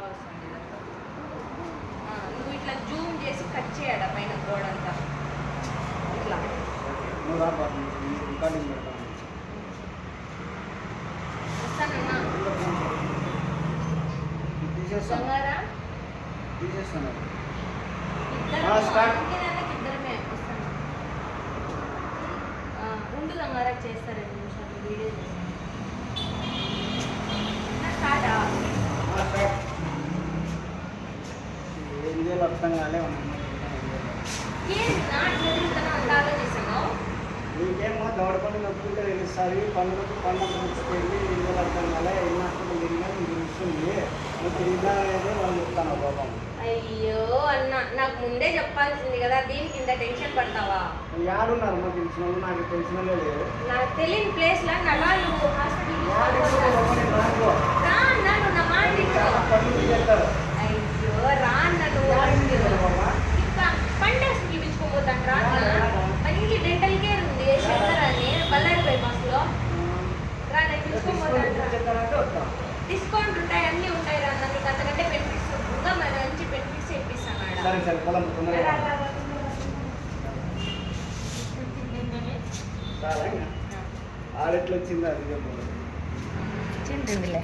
బాగా వస్తుంది ఇదంతా. నువ్వు ఇట్లా జూమ్ చేసి కట్ చేయడా పైన గోడంతా ఇట్లా. వస్తానన్నా సంగారా ఇద్దరమే వస్తాను. ఉండు సంగారా చేస్తా 2 నిమిషాలు వీడియో చేస్తాను. స్టార్టా ఏం చేయాలి అర్థం కాలే ఏంటి నా చదువుతాను అంత ఆలోచిస్తున్నావు. నీకేమో దౌడపండి నొప్పుంటే తెలుస్తుంది. పండుగకు పండుగ తీసుకెళ్ళి ఏం చేయాలి అర్థం కాలే. ఎన్ని హాస్పిటల్ తిరిగినా నీకు తెలుస్తుంది. నువ్వు తిరిగినా అనేది వాళ్ళు చెప్తాను బాబా. అయ్యో అన్న, నాకు ముందే చెప్పాల్సింది కదా, దీనికి ఇంత టెన్షన్ పడతావా? యాడున్నారు మాకు తెలిసిన వాళ్ళు? నాకు తెలిసిన లేదు. నాకు తెలియని ప్లేస్ లా నవాళ్ళు హాస్పిటల్ రా అన్నాడు. నా మాట అయ్యో రా అన్నాడు. ఇంకా పండేసి చూపించుకోబోతాను రా. మంచి డెంటల్ కేర్ ఉంది శంకర్ అని బళ్ళారి బైపాస్ లో. రా నేను చూసుకోబోతాను. డిస్కౌంట్ ఉంటాయి, అన్నీ ఉంటాయి రా. నీకు అంతకంటే బెనిఫిట్స్ ఇంకా మంచి బెనిఫిట్స్ ఇప్పిస్తాను. ఆడెట్లా వచ్చింది అది చింతిందిలే.